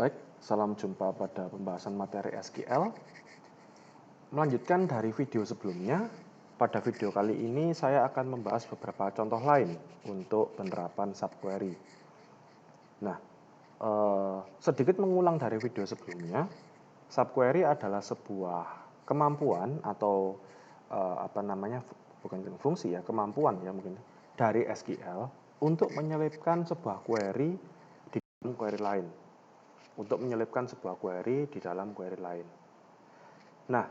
Baik, salam jumpa pada pembahasan materi SQL. Melanjutkan dari video sebelumnya, pada video kali ini saya akan membahas beberapa contoh lain untuk penerapan subquery. Nah, sedikit mengulang dari video sebelumnya, subquery adalah sebuah kemampuan atau bukan fungsi ya, kemampuan ya mungkin dari SQL untuk menyelipkan sebuah query di dalam query lain. Untuk menyelipkan sebuah query di dalam query lain. Nah,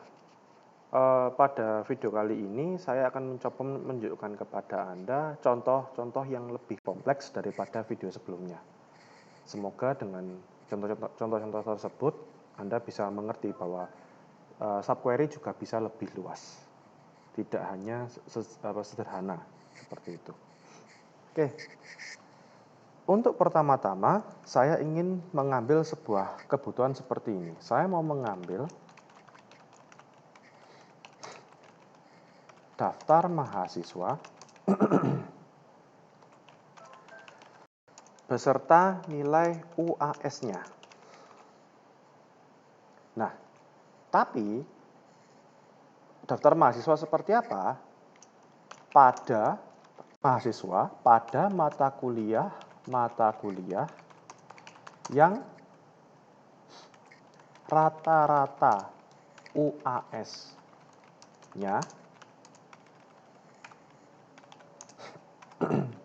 pada video kali ini saya akan mencoba menunjukkan kepada Anda contoh-contoh yang lebih kompleks daripada video sebelumnya. Semoga dengan contoh-contoh tersebut Anda bisa mengerti bahwa subquery juga bisa lebih luas. Tidak hanya sederhana seperti itu. Oke. Untuk pertama-tama, saya ingin mengambil sebuah kebutuhan seperti ini. Saya mau mengambil daftar mahasiswa beserta nilai UAS-nya. Nah, tapi daftar mahasiswa seperti apa? Pada mahasiswa pada mata kuliah yang rata-rata UAS-nya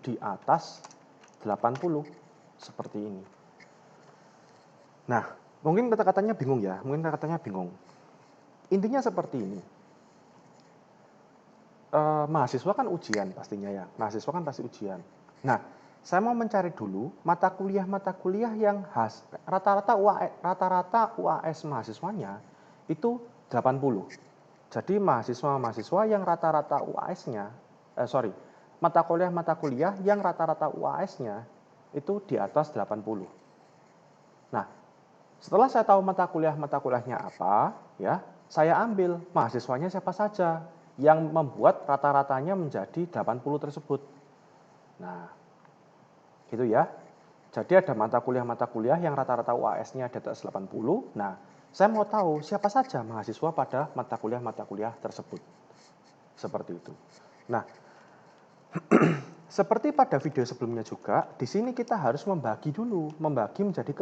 di atas 80 seperti ini. Nah, mungkin kata-katanya bingung ya, Intinya seperti ini. Mahasiswa kan ujian pastinya ya, mahasiswa kan pasti ujian. Nah, saya mau mencari dulu mata kuliah yang rata-rata UAS mahasiswanya itu 80. Jadi mahasiswa yang rata-rata UAS-nya, mata kuliah yang rata-rata UAS-nya itu di atas 80. Nah, setelah saya tahu mata kuliahnya apa, ya, saya ambil mahasiswanya siapa saja yang membuat rata-ratanya menjadi 80 tersebut. Nah, gitu ya. Jadi ada mata kuliah yang rata-rata UAS-nya di atas 80. Nah, saya mau tahu siapa saja mahasiswa pada mata kuliah tersebut. Seperti itu. Nah, seperti pada video sebelumnya juga, di sini kita harus membagi menjadi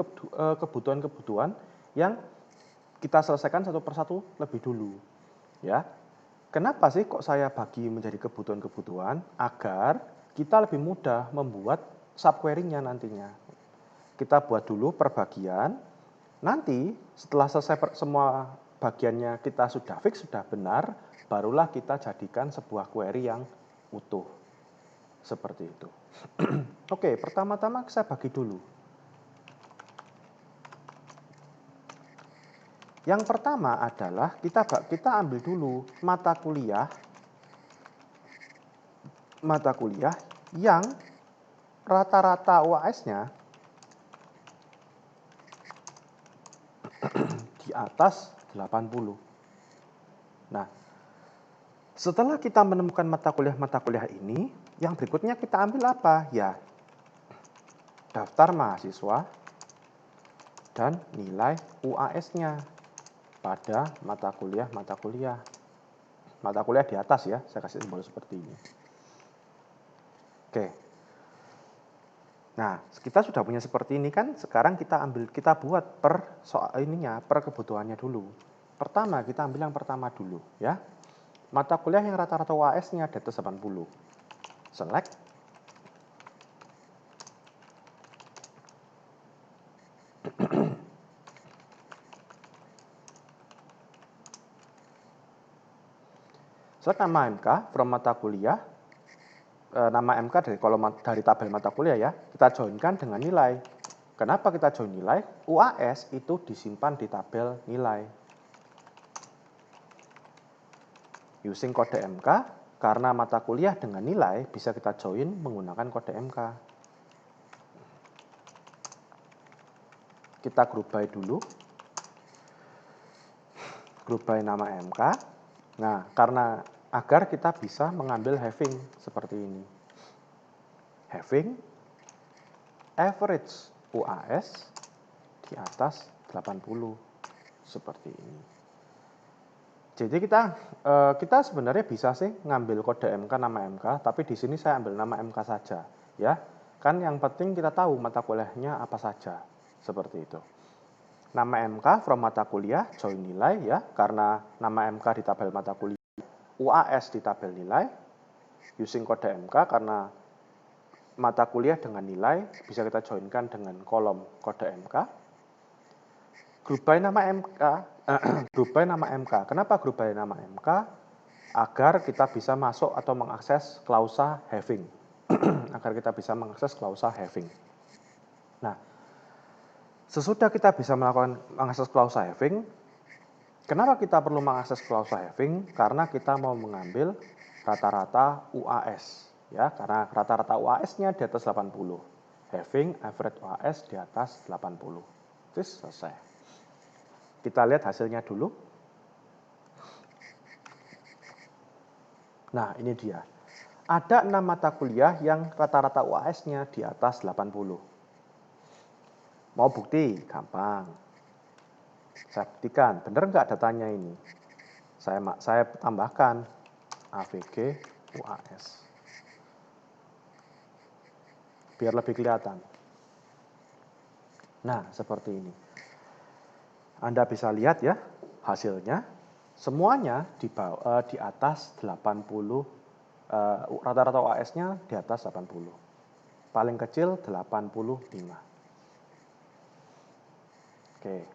kebutuhan-kebutuhan yang kita selesaikan satu persatu lebih dulu. Ya. Kenapa sih kok saya bagi menjadi kebutuhan-kebutuhan? Agar kita lebih mudah membuat subquery-nya nantinya. Kita buat dulu perbagian. Nanti setelah selesai semua bagiannya kita sudah fix, sudah benar, barulah kita jadikan sebuah query yang utuh. Seperti itu. Oke, pertama-tama saya bagi dulu. Yang pertama adalah kita ambil dulu mata kuliah yang rata-rata UAS-nya di atas 80. Nah, setelah kita menemukan mata kuliah ini, yang berikutnya kita ambil apa? Ya, daftar mahasiswa dan nilai UAS-nya pada mata kuliah di atas ya, saya kasih simbol seperti ini. Oke. Nah, kita sudah punya seperti ini kan, sekarang kita buat per kebutuhannya dulu. Pertama, kita ambil yang pertama dulu ya. Mata kuliah yang rata-rata UAS-nya di atas 80. Select. Select nama MK from mata kuliah, nama MK dari tabel mata kuliah ya, kita joinkan dengan nilai. Kenapa kita join nilai? UAS itu disimpan di tabel nilai. Using kode MK, karena mata kuliah dengan nilai bisa kita join menggunakan kode MK. Kita group by dulu. Group by nama MK. Nah, agar kita bisa mengambil having seperti ini. Having average UAS di atas 80 seperti ini. Jadi kita sebenarnya bisa sih ngambil kode MK nama MK, tapi di sini saya ambil nama MK saja, ya. Kan yang penting kita tahu mata kuliahnya apa saja, seperti itu. Nama MK from mata kuliah, join nilai ya, karena nama MK di tabel mata kuliah, UAS di tabel nilai, using kode MK karena mata kuliah dengan nilai bisa kita joinkan dengan kolom kode MK. Group by nama MK, group by nama MK. Kenapa group by nama MK? Agar kita bisa masuk atau mengakses klausa having. Agar kita bisa mengakses klausa having. Nah, sesudah kita bisa mengakses klausa having, kenapa kita perlu mengakses klausa having? Karena kita mau mengambil rata-rata UAS. Ya, karena rata-rata UAS-nya di atas 80. Having average UAS di atas 80. Terus selesai. Kita lihat hasilnya dulu. Nah, ini dia. Ada 6 mata kuliah yang rata-rata UAS-nya di atas 80. Mau bukti? Gampang. Saya buktikan, benar nggak datanya ini? Saya tambahkan AVG UAS. Biar lebih kelihatan. Nah, seperti ini. Anda bisa lihat ya, hasilnya semuanya di atas 80, rata-rata UAS-nya di atas 80. Paling kecil 85. Oke.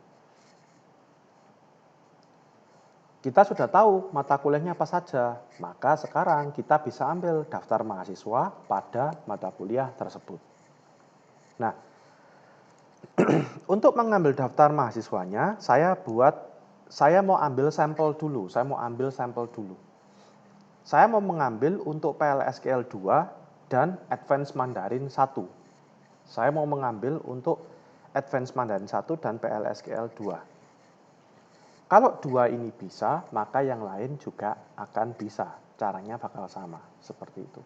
Kita sudah tahu mata kuliahnya apa saja, maka sekarang kita bisa ambil daftar mahasiswa pada mata kuliah tersebut. Nah, untuk mengambil daftar mahasiswanya, saya mau ambil sampel dulu. Saya mau mengambil untuk PLSQL 2 dan Advanced Mandarin 1. Saya mau mengambil untuk Advanced Mandarin 1 dan PLSQL 2. Kalau 2 ini bisa, maka yang lain juga akan bisa. Caranya bakal sama, seperti itu.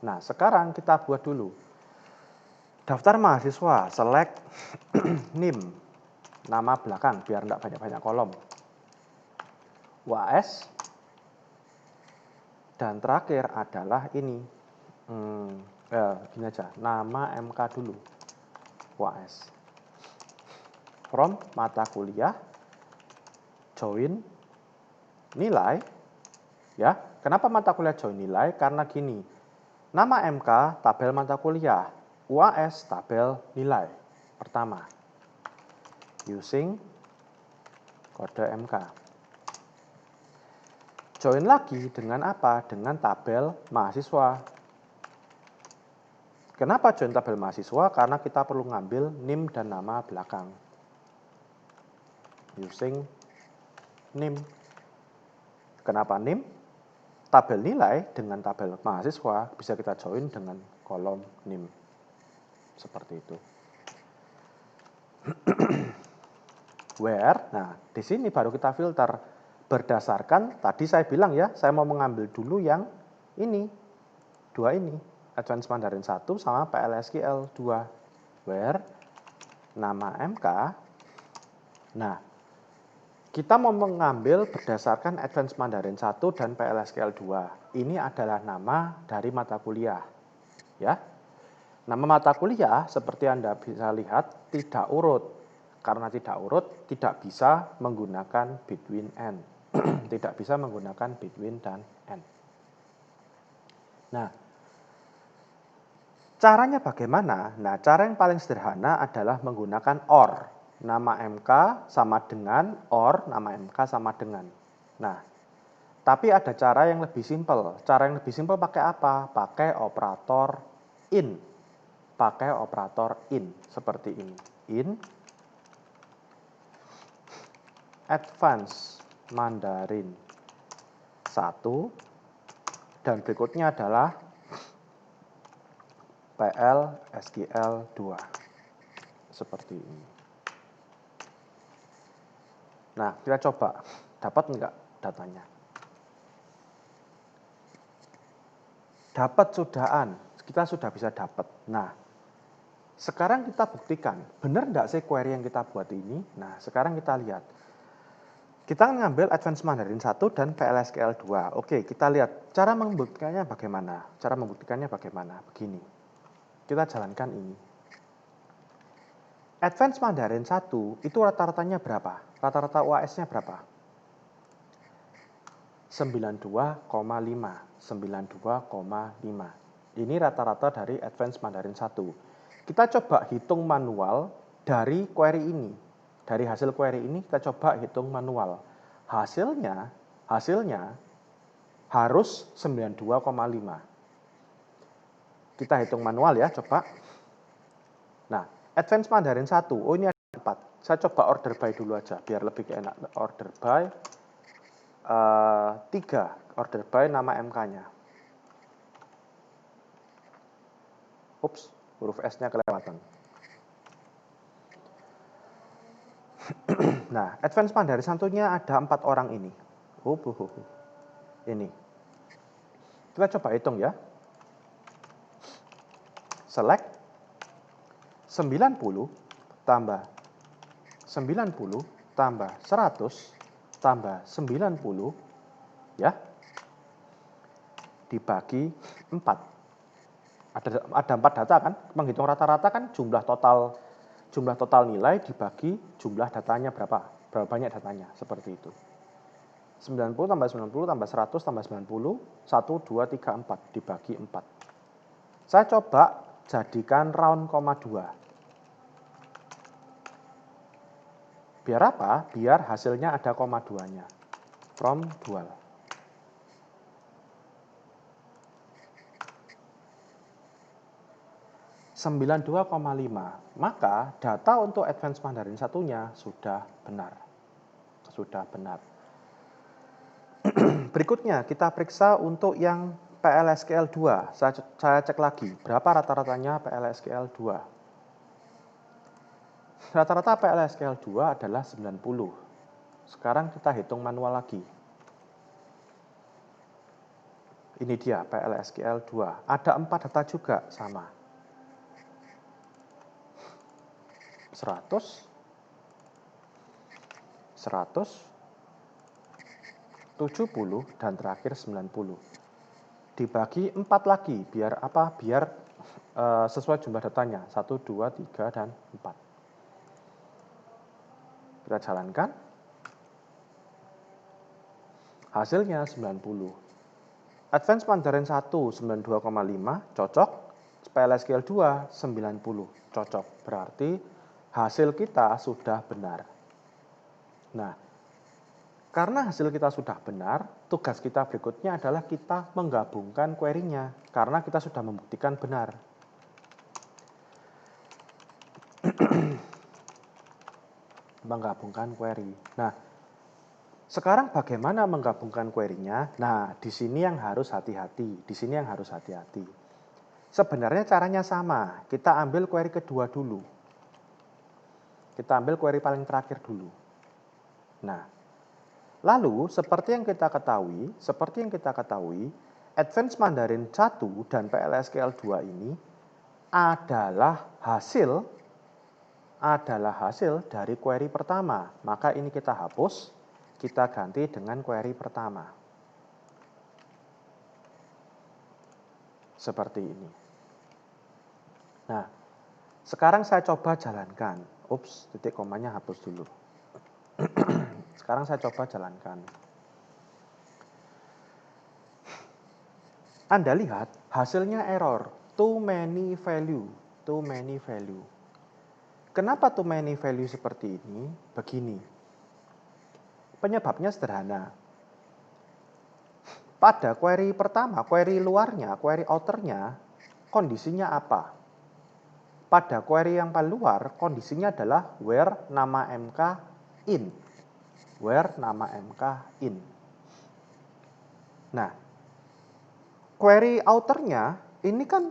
Nah, sekarang kita buat dulu. Daftar mahasiswa, select NIM, nama belakang, biar tidak banyak-banyak kolom. UAS, dan terakhir adalah ini. Gini aja, nama MK dulu. UAS. From mata kuliah, join nilai. Ya, kenapa mata kuliah join nilai? Karena gini, nama MK tabel mata kuliah, UAS tabel nilai. Pertama, using kode MK. Join lagi dengan apa? Dengan tabel mahasiswa. Kenapa join tabel mahasiswa? Karena kita perlu ngambil NIM dan nama belakang. Using NIM. Kenapa NIM? Tabel nilai dengan tabel mahasiswa bisa kita join dengan kolom NIM. Seperti itu. Where, nah di sini baru kita filter berdasarkan, tadi saya bilang ya, saya mau mengambil dulu yang ini, 2 ini, Advanced Mandarin 1 sama PLSQL 2. Where, nama MK, nah kita mau mengambil berdasarkan Advanced Mandarin 1 dan PLSQL 2. Ini adalah nama dari mata kuliah. Ya. Nama mata kuliah seperti Anda bisa lihat tidak urut. Karena tidak urut, tidak bisa menggunakan between and. Tidak bisa menggunakan between dan and. Nah, caranya bagaimana? Nah, cara yang paling sederhana adalah menggunakan OR. Nama MK sama dengan OR, nama MK sama dengan. Nah, tapi ada cara yang lebih simpel. Cara yang lebih simpel pakai apa? Pakai operator in. Pakai operator in, seperti ini. In Advanced Mandarin 1 dan berikutnya adalah PLSQL 2 seperti ini. Nah, kita coba dapat enggak datanya? Dapat sudahan, kita sudah bisa dapat. Nah, Sekarang kita buktikan, benar nggak sih query yang kita buat ini? Nah, sekarang kita lihat. Kita ngambil Advanced Mandarin 1 dan PLSQL 2. Oke, kita lihat cara membuktikannya bagaimana. Cara membuktikannya bagaimana? Begini. Kita jalankan ini. Advanced Mandarin 1 itu rata-ratanya berapa? Rata-rata UAS-nya berapa? 92,5. 92,5. Ini rata-rata dari Advanced Mandarin 1. Kita coba hitung manual dari query ini. Dari hasil query ini kita coba hitung manual. Hasilnya harus 92,5. Kita hitung manual ya, coba. Nah, Advanced Mandarin 1, oh ini ada 4. Saya coba order by dulu aja, biar lebih enak. Order by 3, order by nama MK-nya. Ups, huruf S-nya kelewatan. Nah, Advanced Mandarin 1-nya ada 4 orang ini. Ini. Kita coba hitung ya. Select 90 tambah 90 tambah 100 tambah 90 ya. Dibagi 4. Ada 4 data kan? Menghitung rata-rata kan jumlah total nilai dibagi jumlah datanya berapa banyak datanya, seperti itu. 90 tambah 90 tambah 100 tambah 90, 1, 2, 3, 4 dibagi 4. Saya coba jadikan round koma 2. Biar apa? Biar hasilnya ada koma 2-nya. From dual. (92,5). Maka data untuk Advanced Mandarin 1-nya sudah benar. Berikutnya kita periksa untuk yang PLSQL 2. Saya cek lagi, berapa rata-ratanya PLSQL 2. Rata-rata PLSQL 2 adalah 90. Sekarang kita hitung manual lagi. Ini dia PLSQL 2. Ada 4 data juga, sama. 100, 70, dan terakhir 90. Dibagi 4 lagi, biar apa? Biar sesuai jumlah datanya, 1, 2, 3, dan 4. Kita jalankan. Hasilnya 90. Advanced Mandarin 1, 92,5, cocok. PLSQL 2, 90, cocok. Berarti hasil kita sudah benar. Nah, karena hasil kita sudah benar, tugas kita berikutnya adalah kita menggabungkan query-nya. Karena kita sudah membuktikan benar. Menggabungkan query. Nah, sekarang bagaimana menggabungkan query-nya? Nah, di sini yang harus hati-hati. Sebenarnya caranya sama. Kita ambil query kedua dulu. Kita ambil query paling terakhir dulu. Nah, lalu seperti yang kita ketahui, Advanced Mandarin 1 dan PLSQL 2 ini adalah hasil dari query pertama. Maka ini kita hapus, kita ganti dengan query pertama. Seperti ini. Nah, sekarang saya coba jalankan. Ups, titik komanya hapus dulu. Sekarang saya coba jalankan. Anda lihat hasilnya error, too many value. Kenapa too many value seperti ini? Begini. Penyebabnya sederhana. Pada query pertama, query luarnya, query outernya, kondisinya apa? Pada query yang paling luar, kondisinya adalah where nama MK in. Nah, query outernya ini kan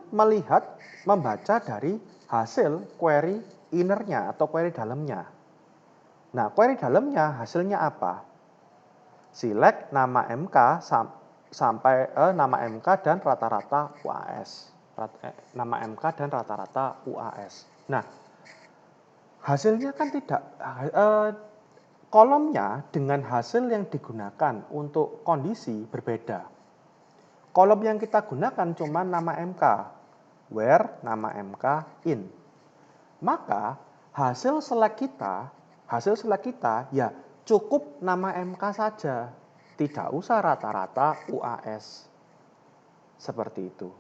membaca dari hasil query innernya atau query dalamnya. Nah, query dalamnya hasilnya apa? Select nama MK sampai nama MK dan rata-rata UAS. Nama MK dan rata-rata UAS. Nah, hasilnya kan tidak, kolomnya dengan hasil yang digunakan untuk kondisi berbeda. Kolom yang kita gunakan cuma nama MK, where nama MK in. Maka hasil select kita ya cukup nama MK saja. Tidak usah rata-rata UAS. Seperti itu.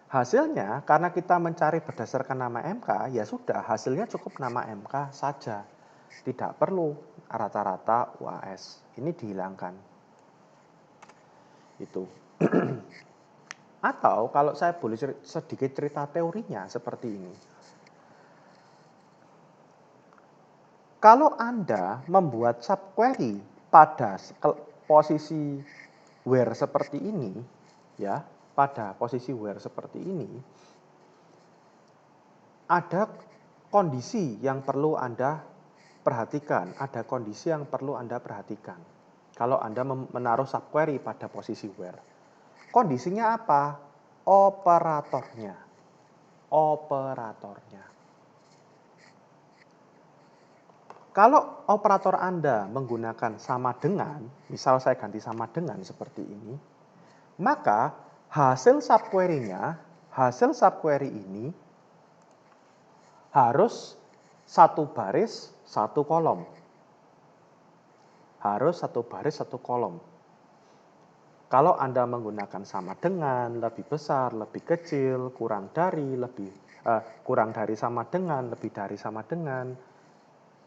Hasilnya karena kita mencari berdasarkan nama MK, ya sudah hasilnya cukup nama MK saja. Tidak perlu rata-rata UAS. Ini dihilangkan. Itu. Atau kalau saya boleh sedikit cerita teorinya seperti ini. Kalau Anda membuat subquery pada posisi where seperti ini, ya, pada posisi where seperti ini, ada kondisi yang perlu Anda perhatikan, ada kondisi yang perlu Anda perhatikan. Kalau Anda menaruh subquery pada posisi where. Kondisinya apa? Operatornya. Kalau operator Anda menggunakan sama dengan, misal saya ganti sama dengan seperti ini, maka hasil subquery ini harus satu baris, satu kolom. Harus satu baris, satu kolom. Kalau Anda menggunakan sama dengan, lebih besar, lebih kecil, kurang dari sama dengan, lebih dari sama dengan,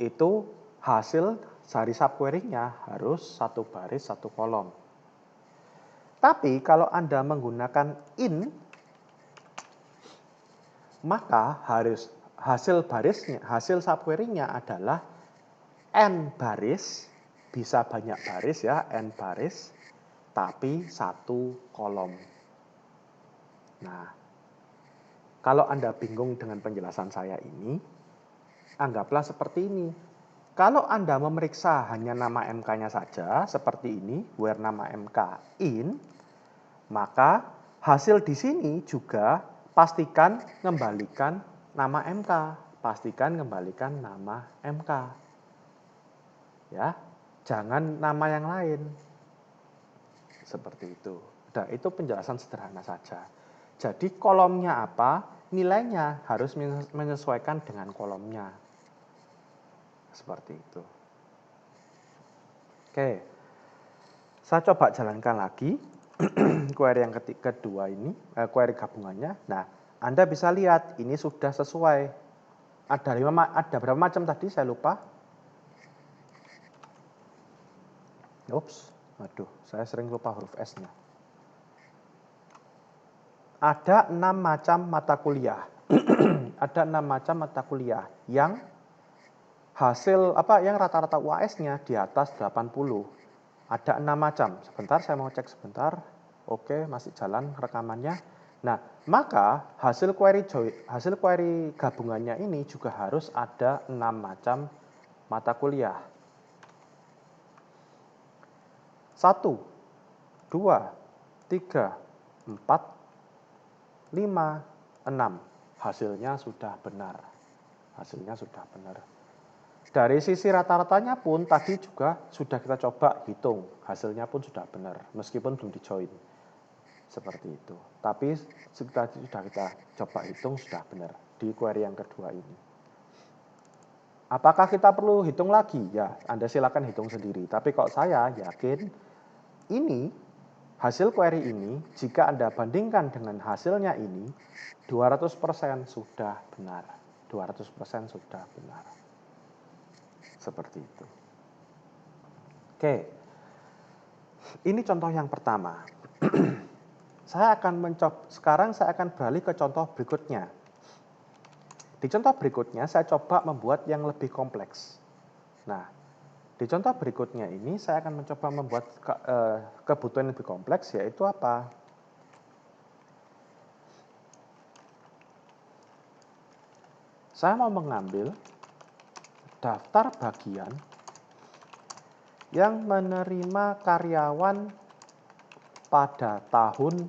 itu hasil dari subquery-nya harus satu baris, satu kolom. Tapi kalau Anda menggunakan in, maka hasil subquery-nya adalah n baris, bisa banyak baris ya, n baris, tapi satu kolom. Nah, kalau Anda bingung dengan penjelasan saya ini, anggaplah seperti ini. Kalau Anda memeriksa hanya nama MK-nya saja, seperti ini, where nama MK in, maka hasil di sini juga pastikan kembalikan nama MK. Pastikan kembalikan nama MK. Ya, jangan nama yang lain. Seperti itu. Nah, itu penjelasan sederhana saja. Jadi kolomnya apa, nilainya harus menyesuaikan dengan kolomnya. Seperti itu. Oke, saya coba jalankan lagi query yang kedua ini, query gabungannya. Nah, Anda bisa lihat ini sudah sesuai. Ada berapa macam tadi? Saya lupa. Ups, aduh, saya sering lupa huruf S-nya. Ada 6 macam mata kuliah. Ada 6 macam mata kuliah yang yang rata-rata UAS-nya di atas 80. Ada 6 macam. Sebentar, saya mau cek sebentar. Oke, masih jalan rekamannya. Nah, maka hasil query gabungannya ini juga harus ada 6 macam mata kuliah. 1, 2, 3, 4, 5, 6. Hasilnya sudah benar. Dari sisi rata-ratanya pun tadi juga sudah kita coba hitung. Hasilnya pun sudah benar, meskipun belum di-join. Seperti itu. Tapi tadi sudah kita coba hitung, sudah benar di query yang kedua ini. Apakah kita perlu hitung lagi? Ya, Anda silakan hitung sendiri. Tapi kok saya yakin ini, hasil query ini, jika Anda bandingkan dengan hasilnya ini, 200% sudah benar. 200% sudah benar. Seperti itu. Oke. Ini contoh yang pertama. Sekarang saya akan beralih ke contoh berikutnya. Di contoh berikutnya saya coba membuat yang lebih kompleks. Nah, di contoh berikutnya ini saya akan mencoba membuat kebutuhan yang lebih kompleks, yaitu apa? Saya mau mengambil daftar bagian yang menerima karyawan pada tahun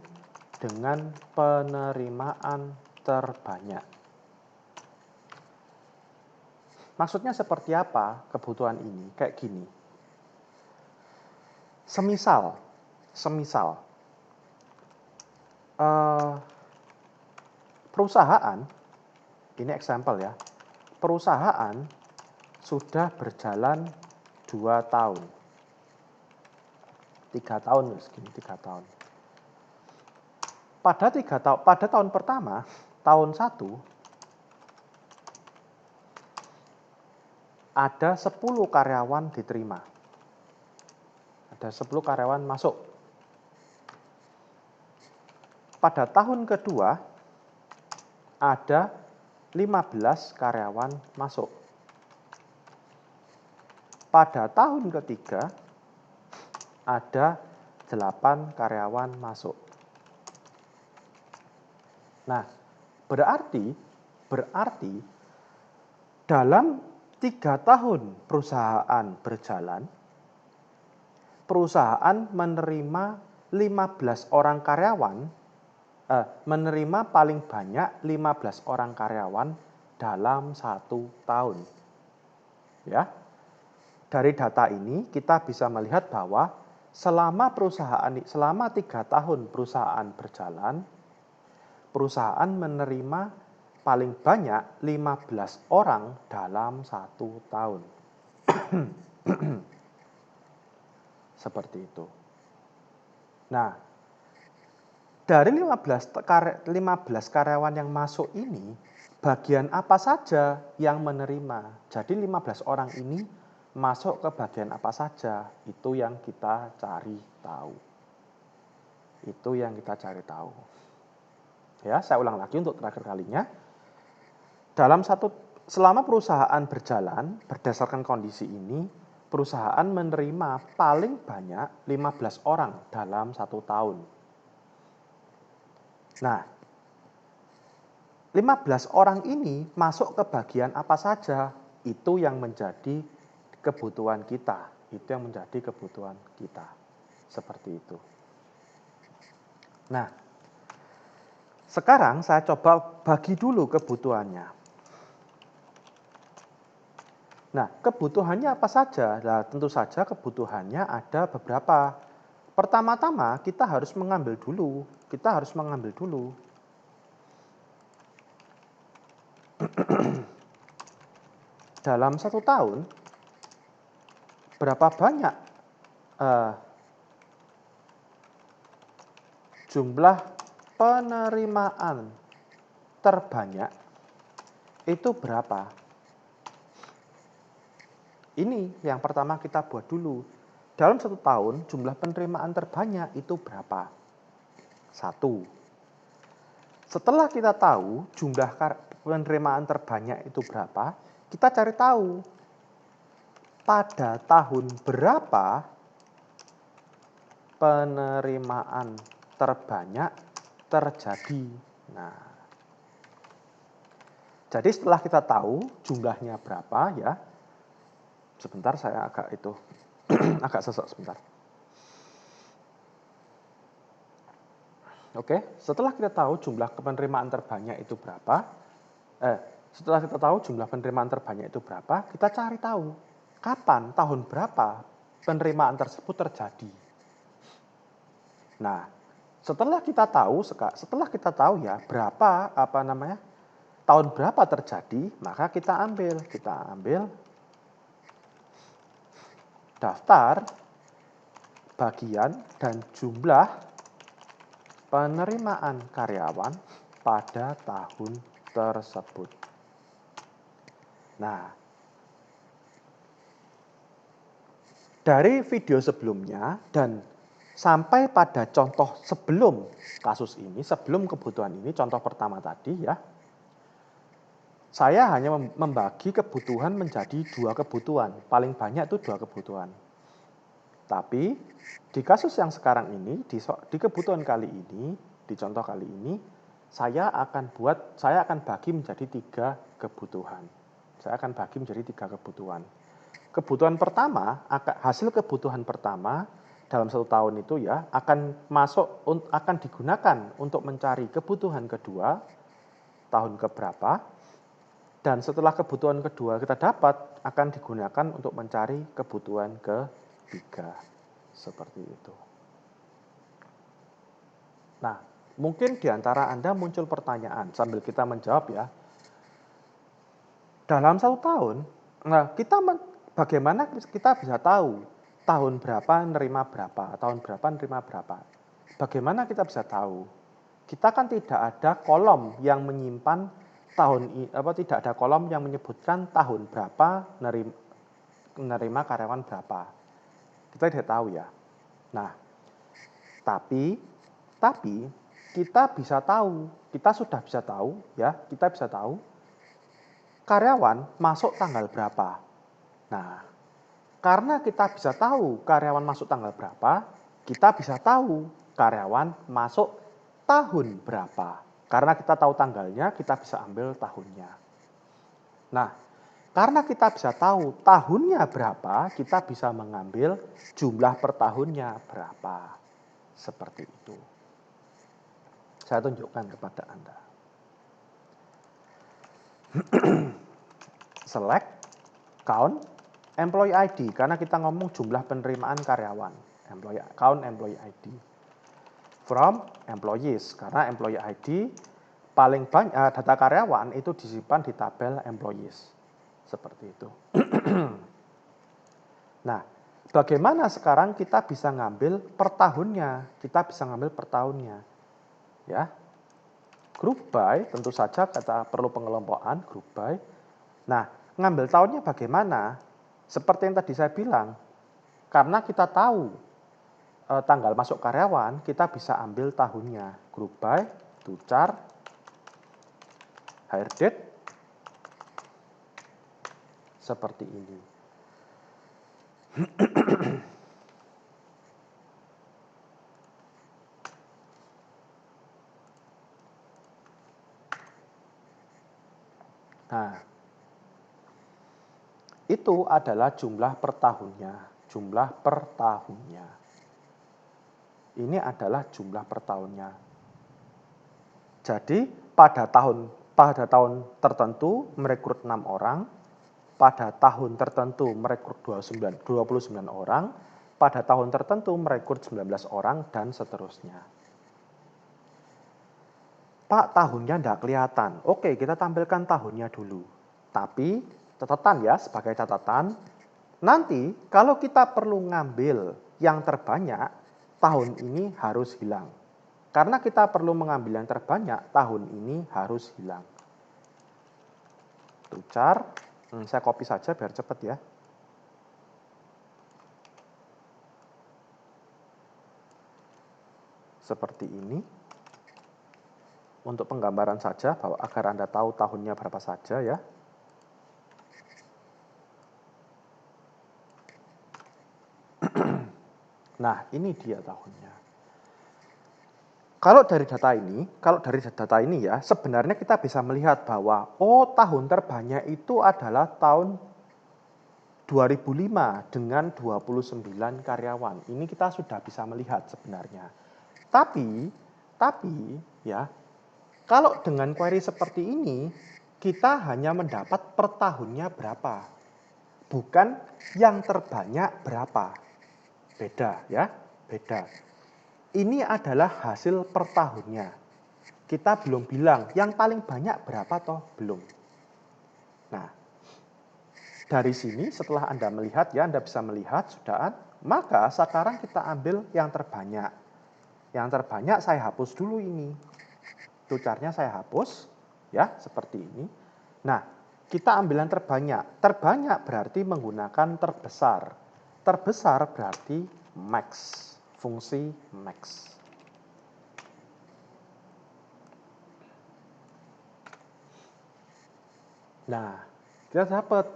dengan penerimaan terbanyak. Maksudnya seperti apa kebutuhan ini? Kayak gini. Semisal perusahaan, ini example ya, perusahaan sudah berjalan 2 tahun. 3 tahun, segini 3 tahun. Pada tahun pertama, tahun 1, ada 10 karyawan diterima. Ada 10 karyawan masuk. Pada tahun kedua, ada 15 karyawan masuk. Pada tahun ketiga, ada 8 karyawan masuk. Nah, berarti dalam 3 tahun perusahaan berjalan, perusahaan menerima 15 orang karyawan, menerima paling banyak 15 orang karyawan dalam 1 tahun. Ya. Dari data ini kita bisa melihat bahwa selama 3 tahun perusahaan berjalan, perusahaan menerima paling banyak 15 orang dalam 1 tahun. Seperti itu. Nah, dari 15 karyawan yang masuk ini, bagian apa saja yang menerima? Jadi 15 orang ini masuk ke bagian apa saja? Itu yang kita cari tahu. Ya, saya ulang lagi untuk terakhir kalinya. Selama perusahaan berjalan, berdasarkan kondisi ini, perusahaan menerima paling banyak 15 orang dalam 1 tahun. Nah, 15 orang ini masuk ke bagian apa saja? Itu yang menjadi kebutuhan kita. Seperti itu. Nah, sekarang saya coba bagi dulu kebutuhannya. Nah, kebutuhannya apa saja? Nah, tentu saja kebutuhannya ada beberapa. Pertama-tama kita harus mengambil dulu. Dalam 1 tahun, berapa banyak jumlah penerimaan terbanyak itu berapa? Ini yang pertama kita buat dulu. Dalam 1 tahun, jumlah penerimaan terbanyak itu berapa? 1. Setelah kita tahu jumlah penerimaan terbanyak itu berapa, kita cari tahu pada tahun berapa penerimaan terbanyak terjadi. Nah, jadi setelah kita tahu jumlahnya berapa ya, sebentar saya agak sesek sebentar. Oke, setelah kita tahu jumlah penerimaan terbanyak itu berapa, kita cari tahu kapan, tahun berapa penerimaan tersebut terjadi. Nah, setelah kita tahu ya tahun berapa terjadi, maka kita ambil daftar bagian dan jumlah penerimaan karyawan pada tahun tersebut. Nah, dari video sebelumnya dan sampai pada contoh sebelum kasus ini, sebelum kebutuhan ini, contoh pertama tadi ya, saya hanya membagi kebutuhan menjadi 2 kebutuhan. Paling banyak itu 2 kebutuhan. Tapi di kasus yang sekarang ini, di kebutuhan kali ini, di contoh kali ini, saya akan bagi menjadi 3 kebutuhan. Kebutuhan pertama, hasil kebutuhan pertama dalam 1 tahun itu ya akan digunakan untuk mencari kebutuhan kedua tahun keberapa. Dan setelah kebutuhan kedua kita dapat, akan digunakan untuk mencari kebutuhan ketiga. Seperti itu. Nah, mungkin di antara Anda muncul pertanyaan sambil kita menjawab ya. Dalam 1 tahun, bagaimana kita bisa tahu tahun berapa nerima berapa, tahun berapa nerima berapa? Bagaimana kita bisa tahu? Kita kan tidak ada kolom yang menyimpan tidak ada kolom yang menyebutkan tahun berapa menerima karyawan berapa. Kita tidak tahu ya. Nah, tapi kita bisa tahu, kita sudah bisa tahu ya, kita bisa tahu karyawan masuk tanggal berapa. Nah, karena kita bisa tahu karyawan masuk tanggal berapa, kita bisa tahu karyawan masuk tahun berapa. Karena kita tahu tanggalnya, kita bisa ambil tahunnya. Nah, karena kita bisa tahu tahunnya berapa, kita bisa mengambil jumlah per tahunnya berapa. Seperti itu. Saya tunjukkan kepada Anda. Select, count, employee ID. Karena kita ngomong jumlah penerimaan karyawan. Count employee ID. From employees. Karena employee ID paling banyak data karyawan itu disimpan di tabel employees. Seperti itu. Nah, bagaimana sekarang kita bisa ngambil per tahunnya? Kita bisa ngambil per tahunnya. Ya. Group by, tentu saja kita perlu pengelompokan, group by. Nah, ngambil tahunnya bagaimana? Seperti yang tadi saya bilang, karena kita tahu tanggal masuk karyawan, kita bisa ambil tahunnya. Group by, to chart, hire date, seperti ini. Nah, itu adalah jumlah per tahunnya. Jumlah per tahunnya. Ini adalah jumlah per tahunnya. Jadi pada tahun tertentu merekrut 6 orang, pada tahun tertentu merekrut 29 orang, pada tahun tertentu merekrut 19 orang, dan seterusnya. Pak, tahunnya tidak kelihatan. Oke, kita tampilkan tahunnya dulu. Tapi catatan ya, sebagai catatan, nanti kalau kita perlu ngambil yang terbanyak, tahun ini harus hilang. Karena kita perlu mengambil yang terbanyak, tahun ini harus hilang. Tucar, saya copy saja biar cepat ya. Seperti ini. Untuk penggambaran saja, bahwa agar Anda tahu tahunnya berapa saja ya. Nah, ini dia tahunnya. Kalau dari data ini ya, sebenarnya kita bisa melihat bahwa tahun terbanyak itu adalah tahun 2005 dengan 29 karyawan. Ini kita sudah bisa melihat sebenarnya. Tapi ya, kalau dengan query seperti ini, kita hanya mendapat per tahunnya berapa. Bukan yang terbanyak berapa. Beda ya, beda. Ini adalah hasil per tahunnya. Kita belum bilang yang paling banyak berapa toh, belum. Nah, dari sini setelah Anda melihat ya, Anda bisa melihat sudah, maka sekarang kita ambil yang terbanyak. Yang terbanyak saya hapus dulu ini. Tucarnya saya hapus ya, seperti ini. Nah, kita ambil yang terbanyak. Terbanyak berarti menggunakan terbesar. Terbesar berarti max. Fungsi max. Nah, kita dapat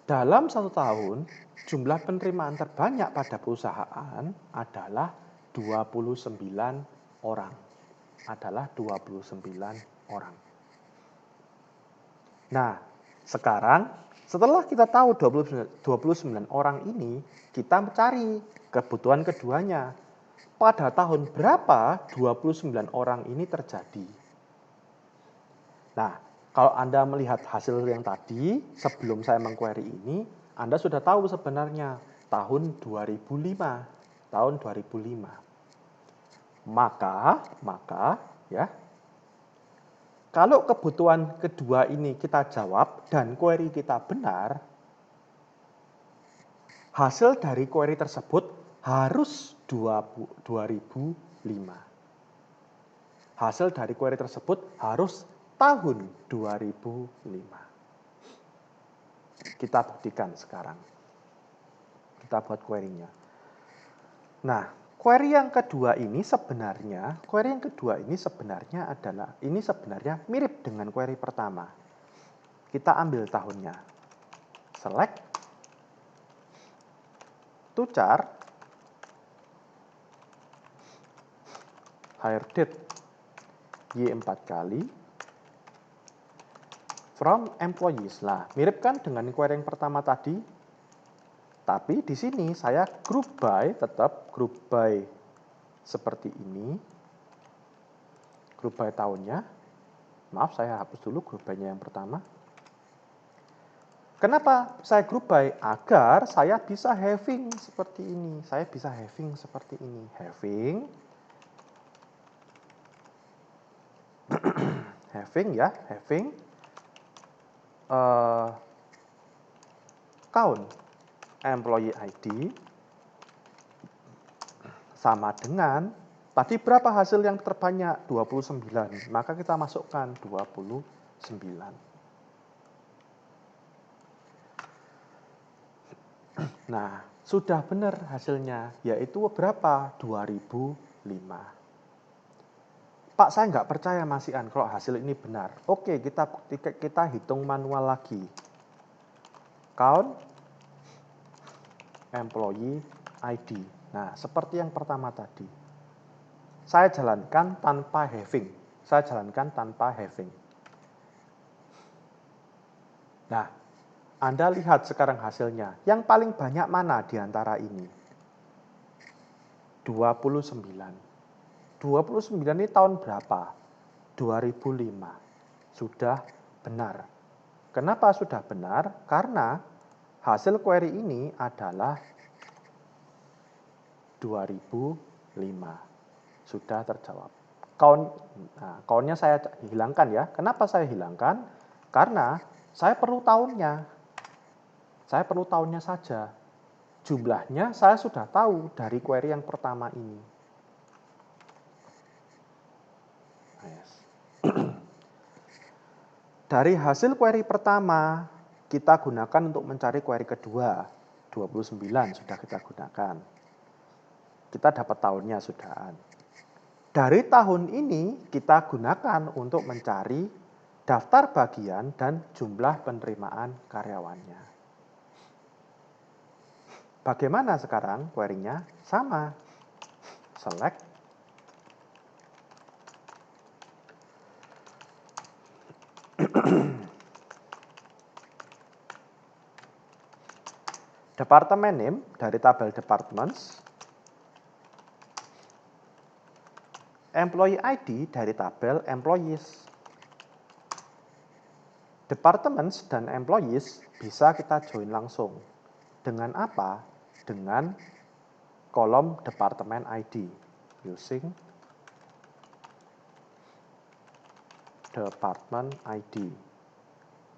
dalam 1 tahun jumlah penerimaan terbanyak pada perusahaan adalah 29 orang. Adalah 29 orang. Nah, sekarang setelah kita tahu 29 orang ini, kita mencari kebutuhan keduanya. Pada tahun berapa 29 orang ini terjadi? Nah, Kalau Anda melihat hasil yang tadi, sebelum saya mengquery ini, Anda sudah tahu sebenarnya tahun 2005. Tahun 2005. Maka ya, kalau kebutuhan kedua ini kita jawab dan query kita benar, hasil dari query tersebut harus 2005. Hasil dari query tersebut harus tahun 2005. Kita buktikan sekarang. Kita buat query-nya. Nah, query yang kedua ini sebenarnya mirip dengan query pertama. Kita ambil tahunnya. Select to chart hire date Y4 kali from employees. Nah, mirip kan dengan query yang pertama tadi? Tapi di sini saya group by, tetap group by seperti ini. Group by tahunnya. Maaf, saya hapus dulu group by-nya yang pertama. Kenapa saya group by? Agar saya bisa having seperti ini. Saya bisa having seperti ini. Having count employee ID sama dengan tadi berapa hasil yang terbanyak? 29. Maka kita masukkan 29. Nah, sudah benar hasilnya, yaitu berapa? 2005. Pak, saya nggak percaya Mas Ian kalau hasil ini benar. Oke, kita hitung manual lagi. Count employee ID. Nah, seperti yang pertama tadi. Saya jalankan tanpa having. Nah, Anda lihat sekarang hasilnya. Yang paling banyak mana di antara ini? 29. 29 ini tahun berapa? 2005. Sudah benar. Kenapa sudah benar? Karena hasil query ini adalah 2005. Sudah terjawab. Count-nya saya hilangkan ya. Kenapa saya hilangkan? Karena saya perlu tahunnya. Saya perlu tahunnya saja. Jumlahnya saya sudah tahu dari query yang pertama ini. Dari hasil query pertama, kita gunakan untuk mencari query kedua. 29 sudah kita gunakan. Kita dapat tahunnya sudahan. Dari tahun ini kita gunakan untuk mencari daftar bagian dan jumlah penerimaan karyawannya. Bagaimana sekarang query-nya? Sama. Select department name dari tabel departments, employee ID dari tabel employees. Departments dan employees bisa kita join langsung. Dengan apa? Dengan kolom department ID. Using department ID.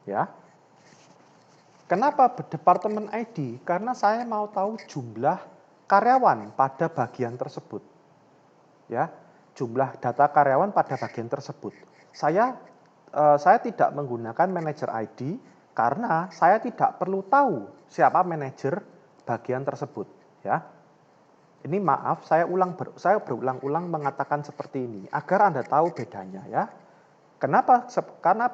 Ya. Kenapa department ID? Karena saya mau tahu jumlah karyawan pada bagian tersebut. Ya, jumlah data karyawan pada bagian tersebut. Saya tidak menggunakan manager ID karena saya tidak perlu tahu siapa manajer bagian tersebut. Ya, ini maaf, saya berulang-ulang mengatakan seperti ini agar Anda tahu bedanya ya. Kenapa? Karena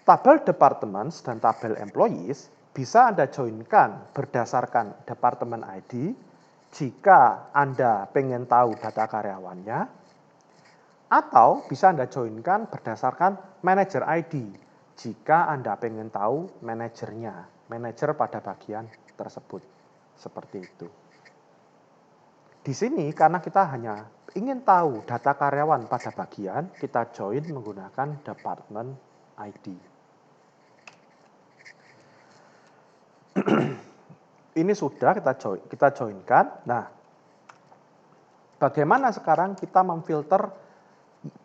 tabel departments dan tabel employees bisa Anda joinkan berdasarkan department ID jika Anda pengen tahu data karyawannya, atau bisa Anda joinkan berdasarkan manager ID jika Anda pengen tahu manajer pada bagian tersebut. Seperti itu. Di sini karena kita hanya ingin tahu data karyawan pada bagian, kita join menggunakan department ID. Ini sudah kita joinkan. Nah, bagaimana sekarang kita memfilter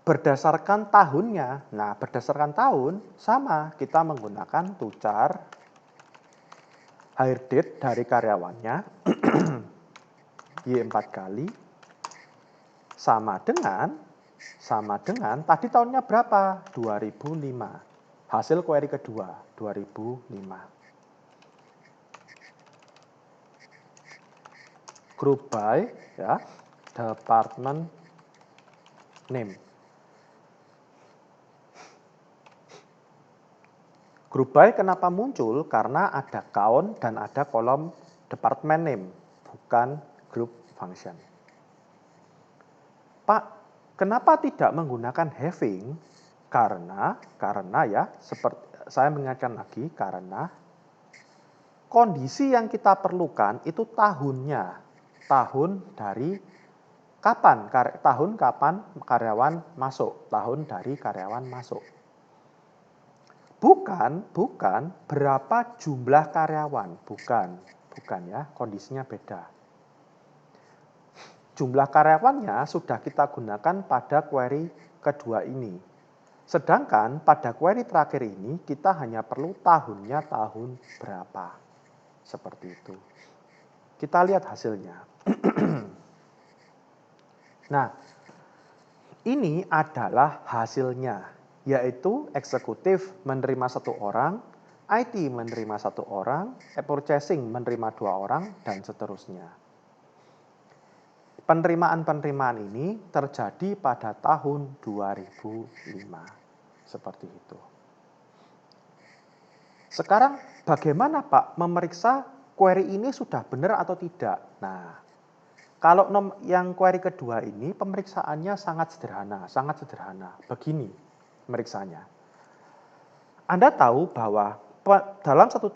berdasarkan tahunnya? Nah, berdasarkan tahun sama kita menggunakan tucar hire date dari karyawannya Y4 kali sama dengan tadi tahunnya berapa? 2005. Hasil query kedua 2005. Group by ya, department name. Group by kenapa muncul? Karena ada count dan ada kolom department name, bukan group function. Pak, kenapa tidak menggunakan having? Karena ya, seperti saya mengingatkan lagi, karena kondisi yang kita perlukan itu tahunnya. Tahun dari kapan? Tahun kapan karyawan masuk? Tahun dari karyawan masuk. Bukan berapa jumlah karyawan, bukan ya, kondisinya beda. Jumlah karyawannya sudah kita gunakan pada query kedua ini. Sedangkan pada query terakhir ini kita hanya perlu tahunnya tahun berapa. Seperti itu. Kita lihat hasilnya. Nah, ini adalah hasilnya, yaitu eksekutif menerima 1 orang, IT menerima 1 orang, purchasing menerima 2 orang, dan seterusnya. Penerimaan-penerimaan ini terjadi pada tahun 2005. Seperti itu. Sekarang bagaimana Pak memeriksa query ini sudah benar atau tidak? Nah, kalau yang query kedua ini pemeriksaannya sangat sederhana. Begini pemeriksanya. Anda tahu bahwa dalam satu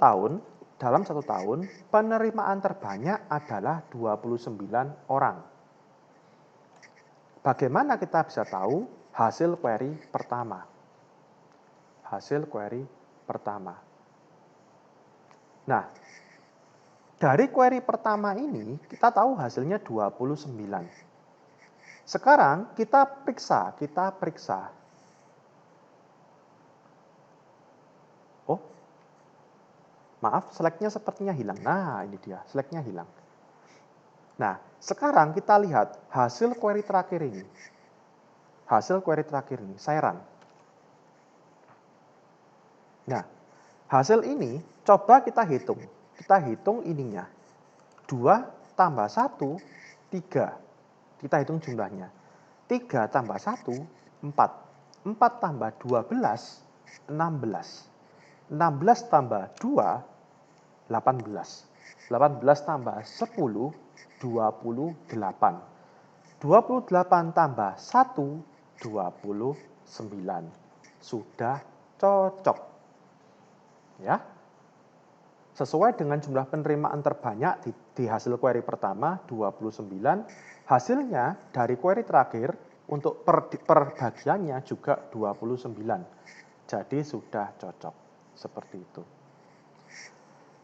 tahun penerimaan terbanyak adalah 29 orang. Bagaimana kita bisa tahu hasil query pertama? Nah, dari query pertama ini, kita tahu hasilnya 29. Sekarang kita periksa. Oh, maaf, slide-nya sepertinya hilang. Nah, ini dia, slide-nya hilang. Nah, sekarang kita lihat hasil query terakhir ini. Saya run. Nah, hasil ini coba kita hitung. Kita hitung ininya. 2 tambah 1, 3. Kita hitung jumlahnya. 3 tambah 1, 4. 4 tambah 12, 16. 16 tambah 2, 18. 18 tambah 10, 28. 28 tambah 1, 29. Sudah cocok. Ya. Sesuai dengan jumlah penerimaan terbanyak di hasil query pertama 29, hasilnya dari query terakhir untuk per bagiannya juga 29. Jadi sudah cocok. Seperti itu.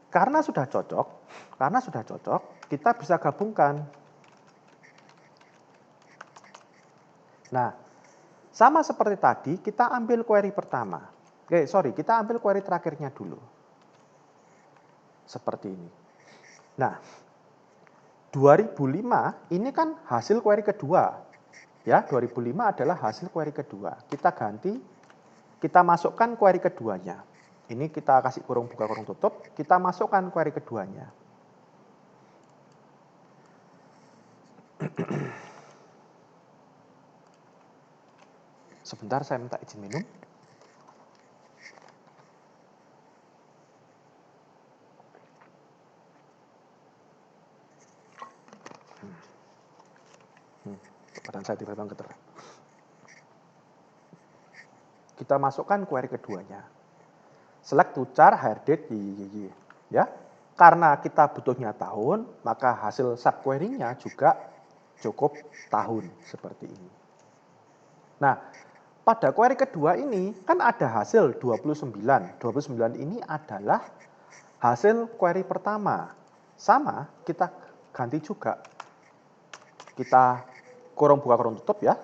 Karena sudah cocok, kita bisa gabungkan. Nah, sama seperti tadi, kita ambil query pertama. Kita ambil query terakhirnya dulu. Seperti ini. Nah, 2005 ini kan hasil query kedua. Ya, 2005 adalah hasil query kedua. Kita ganti, kita masukkan query keduanya. Ini kita kasih kurung buka kurung tutup, kita masukkan query keduanya. Sebentar, saya minta izin minum. Badan saya tiba-tiba getar. Kita masukkan query keduanya. Select tucar hire date ya. Karena kita butuhnya tahun, maka hasil subquery-nya juga cukup tahun seperti ini. Nah, pada query kedua ini kan ada hasil 29. 29 ini adalah hasil query pertama. Sama, kita ganti juga. Kita kurung buka kurung tutup ya.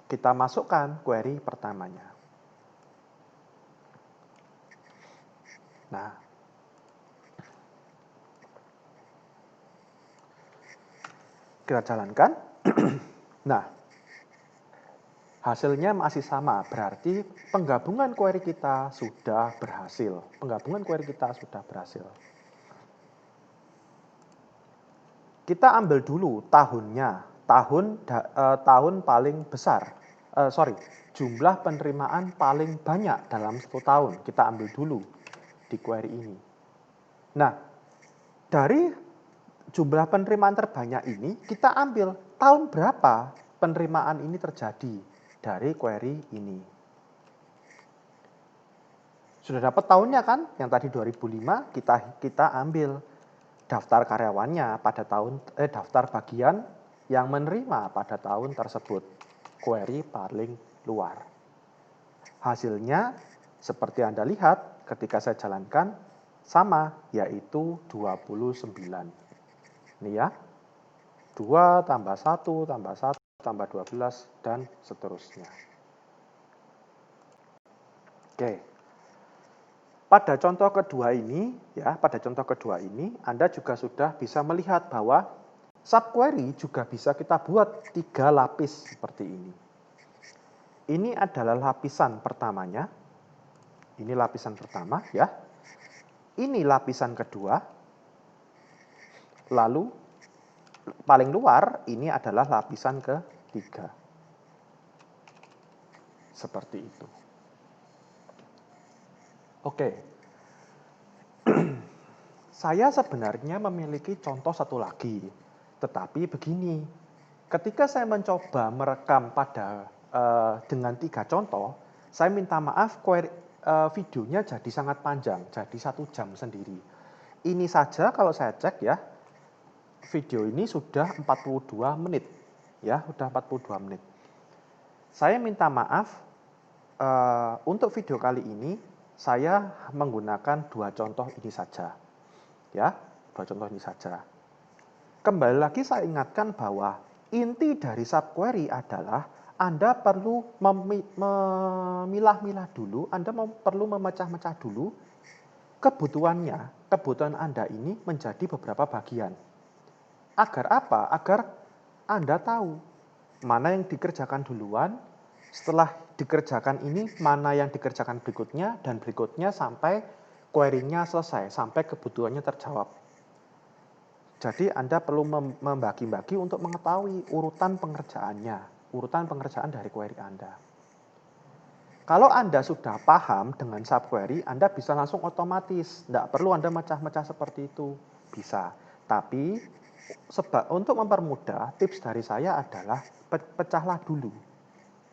Kita masukkan query pertamanya. Nah, kita jalankan. Nah, hasilnya masih sama, berarti penggabungan query kita sudah berhasil. Penggabungan query kita sudah berhasil. Kita ambil dulu tahunnya, tahun paling besar. Jumlah penerimaan paling banyak dalam 1 tahun. Kita ambil dulu di query ini. Nah, dari jumlah penerimaan terbanyak ini, kita ambil tahun berapa penerimaan ini terjadi dari query ini. Sudah dapat tahunnya kan? Yang tadi 2005, kita ambil daftar karyawannya pada daftar bagian yang menerima pada tahun tersebut. Query paling luar. Hasilnya seperti Anda lihat ketika saya jalankan sama, yaitu 29. Ini ya. 2 tambah 1 tambah 1 tambah 12 dan seterusnya. Oke. Pada contoh kedua ini Anda juga sudah bisa melihat bahwa subquery juga bisa kita buat 3 lapis seperti ini. Ini adalah lapisan pertamanya. Ini lapisan pertama ya. Ini lapisan kedua. Lalu paling luar ini adalah lapisan ketiga. Seperti itu. Oke. Saya sebenarnya memiliki contoh satu lagi. Tetapi begini, ketika saya mencoba merekam dengan 3 contoh, saya minta maaf videonya jadi sangat panjang, jadi 1 jam sendiri. Ini saja kalau saya cek ya, video ini sudah 42 menit. Ya, sudah 42 menit. Saya minta maaf, untuk video kali ini, saya menggunakan 2 contoh ini saja. Ya, 2 contoh ini saja. Kembali lagi saya ingatkan bahwa inti dari subquery adalah Anda perlu memilah-milah dulu, Anda perlu memecah-mecah dulu kebutuhan Anda ini menjadi beberapa bagian. Agar apa? Agar Anda tahu mana yang dikerjakan duluan, setelah dikerjakan ini mana yang dikerjakan berikutnya, dan berikutnya sampai query-nya selesai, sampai kebutuhannya terjawab. Jadi Anda perlu membagi-bagi untuk mengetahui urutan pengerjaan dari query Anda. Kalau Anda sudah paham dengan subquery, Anda bisa langsung otomatis. Tidak perlu Anda mecah-mecah seperti itu. Bisa. Tapi untuk mempermudah, tips dari saya adalah pecahlah dulu.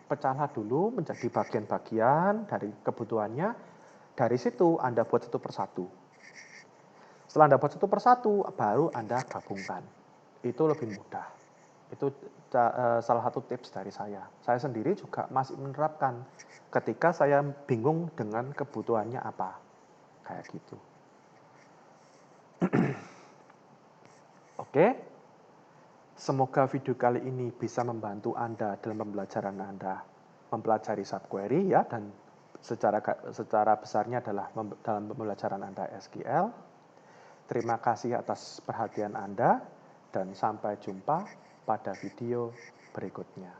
Pecahlah dulu menjadi bagian-bagian dari kebutuhannya. Dari situ Anda buat satu persatu. Setelah Anda buat satu persatu, baru Anda gabungkan. Itu lebih mudah. Itu salah satu tips dari saya. Saya sendiri juga masih menerapkan ketika saya bingung dengan kebutuhannya apa. Kayak gitu. Oke. Semoga video kali ini bisa membantu Anda dalam pembelajaran Anda mempelajari subquery ya, dan secara besarnya adalah dalam pembelajaran Anda SQL. Terima kasih atas perhatian Anda dan sampai jumpa pada video berikutnya.